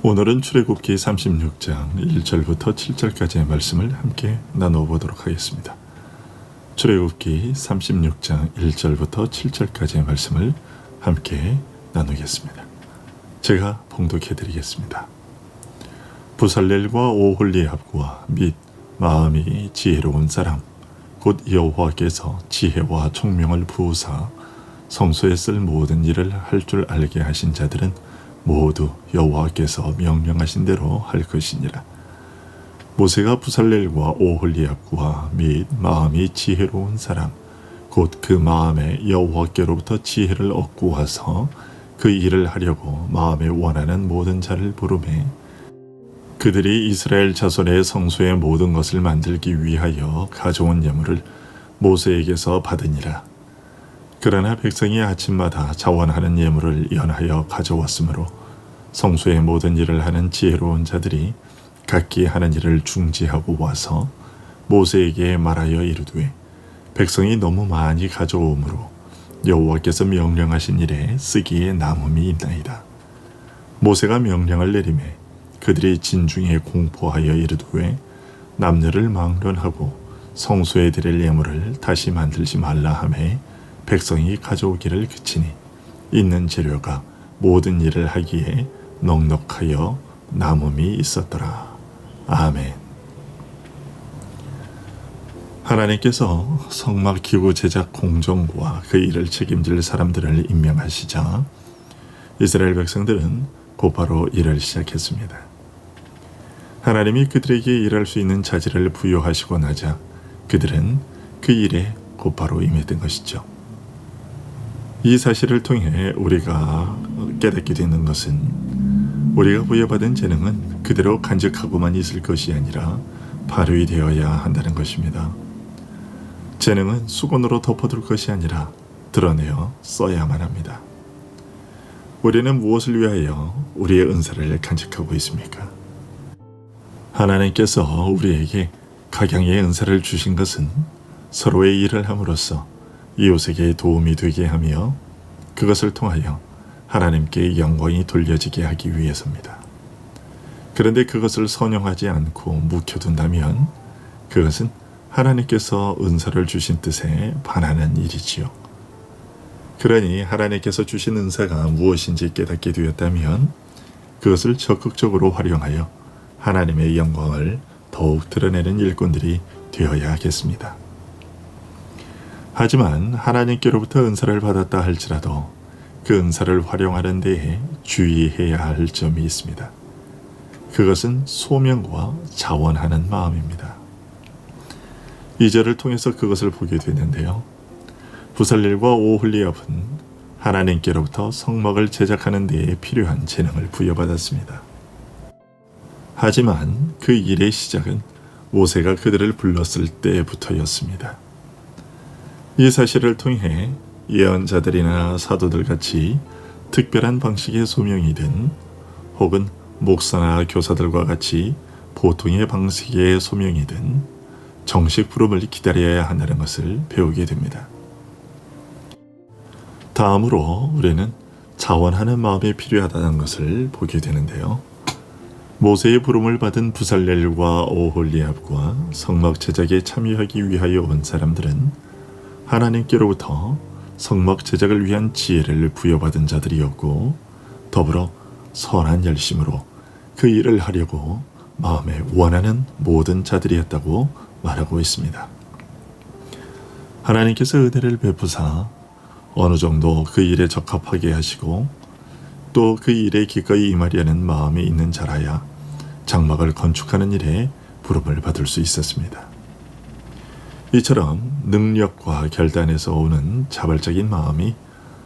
오늘은 출애굽기 36장 1절부터 7절까지의 말씀을 함께 나눠보도록 하겠습니다. 출애굽기 36장 1절부터 7절까지의 말씀을 함께 나누겠습니다. 제가 봉독해 드리겠습니다. 부살렐과 오홀리압과 및 마음이 지혜로운 사람 곧 여호와께서 지혜와 총명을 부으사 성소에 쓸 모든 일을 할 줄 알게 하신 자들은 모두 여호와께서 명령하신 대로 할 것이니라. 모세가 부살렐과 오홀리압과 및 마음이 지혜로운 사람 곧 그 마음에 여호와께로부터 지혜를 얻고 와서 그 일을 하려고 마음에 원하는 모든 자를 부르매 그들이 이스라엘 자손의 성소의 모든 것을 만들기 위하여 가져온 예물을 모세에게서 받으니라. 그러나 백성이 아침마다 자원하는 예물을 연하여 가져왔으므로 성소의 모든 일을 하는 지혜로운 자들이 각기 하는 일을 중지하고 와서 모세에게 말하여 이르되 백성이 너무 많이 가져오므로 여호와께서 명령하신 일에 쓰기에 남음이 있나이다. 모세가 명령을 내리매 그들이 진중에 공포하여 이르되 남녀를 막론하고 성소에 드릴 예물을 다시 만들지 말라 하매 백성이 가져오기를 그치니 있는 재료가 모든 일을 하기에 넉넉하여 남음이 있었더라. 아멘. 하나님께서 성막 기구 제작 공정과 그 일을 책임질 사람들을 임명하시자 이스라엘 백성들은 곧바로 일을 시작했습니다. 하나님이 그들에게 일할 수 있는 자질을 부여하시고 나자 그들은 그 일에 곧바로 임했던 것이죠. 이 사실을 통해 우리가 깨닫게 되는 것은 우리가 부여받은 재능은 그대로 간직하고만 있을 것이 아니라 발휘되어야 한다는 것입니다. 재능은 수건으로 덮어둘 것이 아니라 드러내어 써야만 합니다. 우리는 무엇을 위하여 우리의 은사를 간직하고 있습니까? 하나님께서 우리에게 각양의 은사를 주신 것은 서로의 일을 함으로써 이웃에게 도움이 되게 하며 그것을 통하여 하나님께 영광이 돌려지게 하기 위해서입니다. 그런데 그것을 선용하지 않고 묵혀둔다면 그것은 하나님께서 은사를 주신 뜻에 반하는 일이지요. 그러니 하나님께서 주신 은사가 무엇인지 깨닫게 되었다면 그것을 적극적으로 활용하여 하나님의 영광을 더욱 드러내는 일꾼들이 되어야 하겠습니다. 하지만 하나님께로부터 은사를 받았다 할지라도 그 은사를 활용하는 데에 주의해야 할 점이 있습니다. 그것은 소명과 자원하는 마음입니다. 2절을 통해서 그것을 보게 되는데요. 부살렐과 오홀리압은 하나님께로부터 성막을 제작하는 데에 필요한 재능을 부여받았습니다. 하지만 그 일의 시작은 모세가 그들을 불렀을 때부터였습니다. 이 사실을 통해 예언자들이나 사도들 같이 특별한 방식의 소명이든 혹은 목사나 교사들과 같이 보통의 방식의 소명이든 정식 부름을 기다려야 한다는 것을 배우게 됩니다. 다음으로 우리는 자원하는 마음이 필요하다는 것을 보게 되는데요. 모세의 부름을 받은 부살렐과 오홀리압과 성막 제작에 참여하기 위하여 온 사람들은 하나님께로부터 성막 제작을 위한 지혜를 부여받은 자들이었고 더불어 선한 열심으로 그 일을 하려고 마음에 원하는 모든 자들이었다고 말하고 있습니다. 하나님께서 은혜를 베푸사 어느 정도 그 일에 적합하게 하시고 또 그 일에 기꺼이 임하려는 마음이 있는 자라야 장막을 건축하는 일에 부름을 받을 수 있었습니다. 이처럼 능력과 결단에서 오는 자발적인 마음이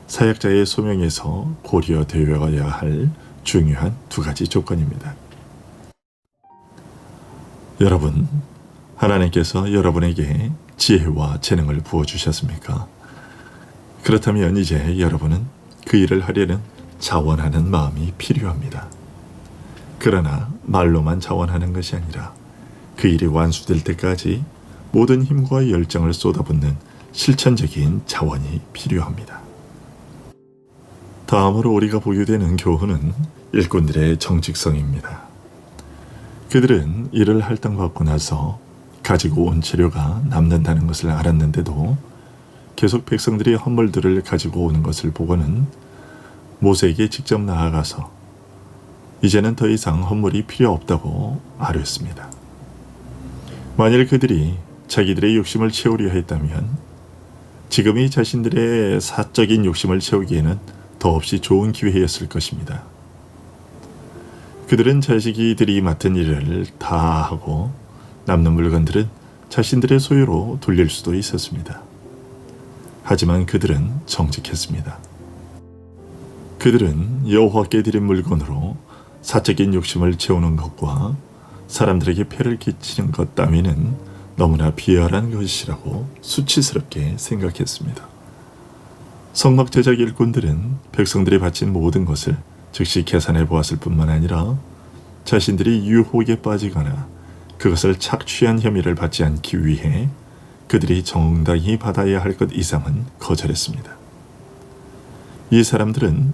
사역자의 소명에서 고려되어야 할 중요한 두 가지 조건입니다. 여러분, 하나님께서 여러분에게 지혜와 재능을 부어주셨습니까? 그렇다면 이제 여러분은 그 일을 하려는 자원하는 마음이 필요합니다. 그러나 말로만 자원하는 것이 아니라 그 일이 완수될 때까지 모든 힘과 열정을 쏟아붓는 실천적인 자원이 필요합니다. 다음으로 우리가 보게 되는 교훈은 일꾼들의 정직성입니다. 그들은 이를 할당받고 나서 가지고 온 재료가 남는다는 것을 알았는데도 계속 백성들이 헌물들을 가지고 오는 것을 보고는 모세에게 직접 나아가서 이제는 더 이상 헌물이 필요 없다고 아뢰었습니다. 만일 그들이 자기들의 욕심을 채우려 했다면 지금이 자신들의 사적인 욕심을 채우기에는 더없이 좋은 기회였을 것입니다. 그들은 자식이들이 맡은 일을 다 하고 남는 물건들은 자신들의 소유로 돌릴 수도 있었습니다. 하지만 그들은 정직했습니다. 그들은 여호와께 드린 물건으로 사적인 욕심을 채우는 것과 사람들에게 폐를 끼치는 것 따위는 너무나 비열한 것이라고 수치스럽게 생각했습니다. 성막 제작 일꾼들은 백성들이 바친 모든 것을 즉시 계산해 보았을 뿐만 아니라 자신들이 유혹에 빠지거나 그것을 착취한 혐의를 받지 않기 위해 그들이 정당히 받아야 할 것 이상은 거절했습니다. 이 사람들은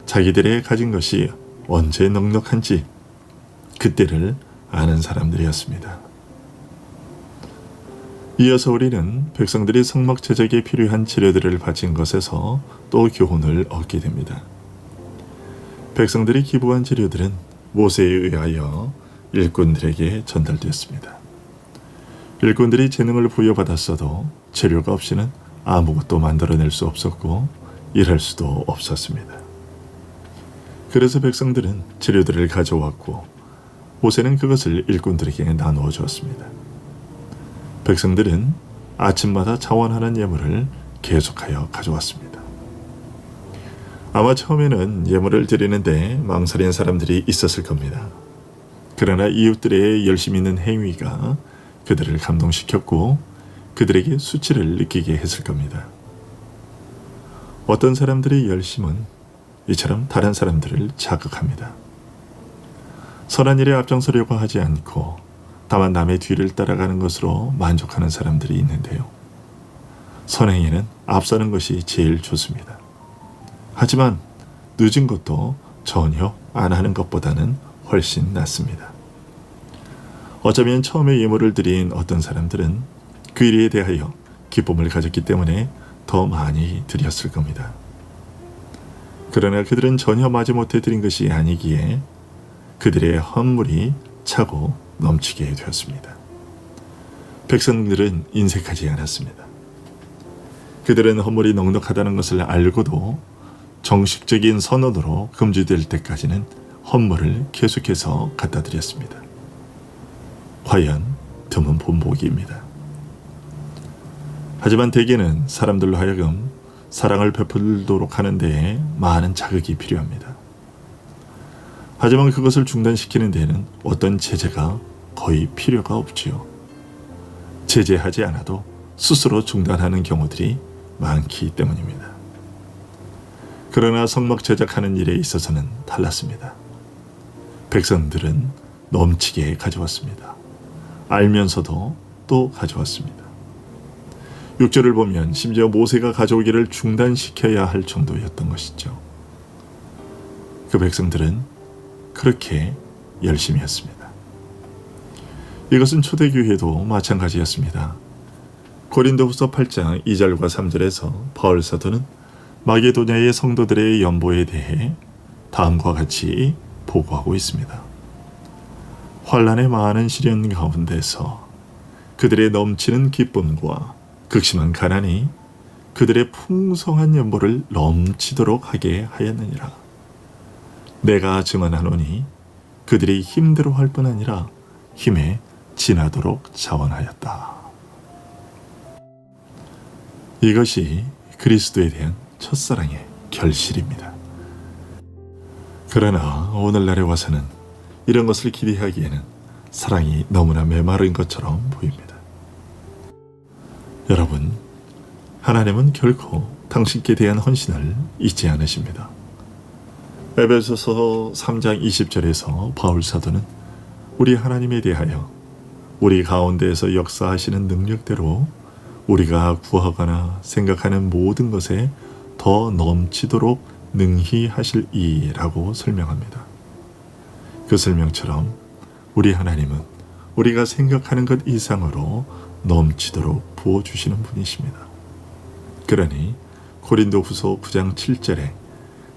자기들의 가진 것이 언제 넉넉한지 그때를 아는 사람들이었습니다. 이어서 우리는 백성들이 성막 제작에 필요한 재료들을 바친 것에서 또 교훈을 얻게 됩니다. 백성들이 기부한 재료들은 모세에 의하여 일꾼들에게 전달되었습니다. 일꾼들이 재능을 부여받았어도 재료가 없이는 아무것도 만들어낼 수 없었고 일할 수도 없었습니다. 그래서 백성들은 재료들을 가져왔고 모세는 그것을 일꾼들에게 나누어 주었습니다. 백성들은 아침마다 자원하는 예물을 계속하여 가져왔습니다. 아마 처음에는 예물을 드리는데 망설인 사람들이 있었을 겁니다. 그러나 이웃들의 열심 있는 행위가 그들을 감동시켰고 그들에게 수치를 느끼게 했을 겁니다. 어떤 사람들의 열심은 이처럼 다른 사람들을 자극합니다. 선한 일에 앞장서려고 하지 않고 다만 남의 뒤를 따라가는 것으로 만족하는 사람들이 있는데요. 선행에는 앞서는 것이 제일 좋습니다. 하지만 늦은 것도 전혀 안 하는 것보다는 훨씬 낫습니다. 어쩌면 처음에 예물을 드린 어떤 사람들은 그 일에 대하여 기쁨을 가졌기 때문에 더 많이 드렸을 겁니다. 그러나 그들은 전혀 마지못해 드린 것이 아니기에 그들의 헌물이 차고 넘치게 되었습니다. 백성들은 인색하지 않았습니다. 그들은 헌물이 넉넉하다는 것을 알고도 정식적인 선언으로 금지될 때까지는 헌물을 계속해서 갖다 드렸습니다. 과연 드문 본보기입니다. 하지만 대개는 사람들로 하여금 사랑을 베풀도록 하는 데에 많은 자극이 필요합니다. 하지만 그것을 중단시키는 데에는 어떤 제재가 거의 필요가 없지요. 제재하지 않아도 스스로 중단하는 경우들이 많기 때문입니다. 그러나 성막 제작하는 일에 있어서는 달랐습니다. 백성들은 넘치게 가져왔습니다. 알면서도 또 가져왔습니다. 6절을 보면 심지어 모세가 가져오기를 중단시켜야 할 정도였던 것이죠. 그 백성들은 그렇게 열심히 했습니다. 이것은 초대교회도 마찬가지였습니다. 고린도후서 8장 2절과 3절에서 바울 사도는 마게도냐의 성도들의 연보에 대해 다음과 같이 보고하고 있습니다. 환난의 많은 시련 가운데서 그들의 넘치는 기쁨과 극심한 가난이 그들의 풍성한 연보를 넘치도록 하게 하였느니라. 내가 증언하노니 그들이 힘들어할 뿐 아니라 힘에 지나도록 자원하였다. 이것이 그리스도에 대한 첫사랑의 결실입니다. 그러나 오늘날에 와서는 이런 것을 기대하기에는 사랑이 너무나 메마른 것처럼 보입니다. 여러분, 하나님은 결코 당신께 대한 헌신을 잊지 않으십니다. 에베소서 3장 20절에서 바울 사도는 우리 하나님에 대하여 우리 가운데에서 역사하시는 능력대로 우리가 구하거나 생각하는 모든 것에 더 넘치도록 능히 하실 이라고 설명합니다. 그 설명처럼 우리 하나님은 우리가 생각하는 것 이상으로 넘치도록 부어주시는 분이십니다. 그러니 고린도후서 9장 7절에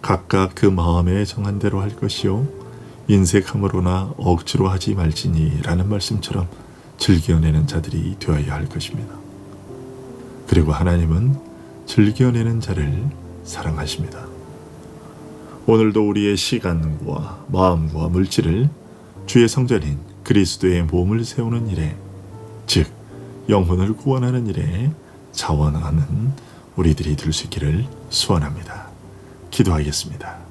각각 그 마음에 정한 대로 할 것이요 인색함으로나 억지로 하지 말지니 라는 말씀처럼 즐겨내는 자들이 되어야 할 것입니다. 그리고 하나님은 즐겨내는 자를 사랑하십니다. 오늘도 우리의 시간과 마음과 물질을 주의 성전인 그리스도의 몸을 세우는 일에, 즉 영혼을 구원하는 일에 자원하는 우리들이 될 수 있기를 소원합니다. 기도하겠습니다.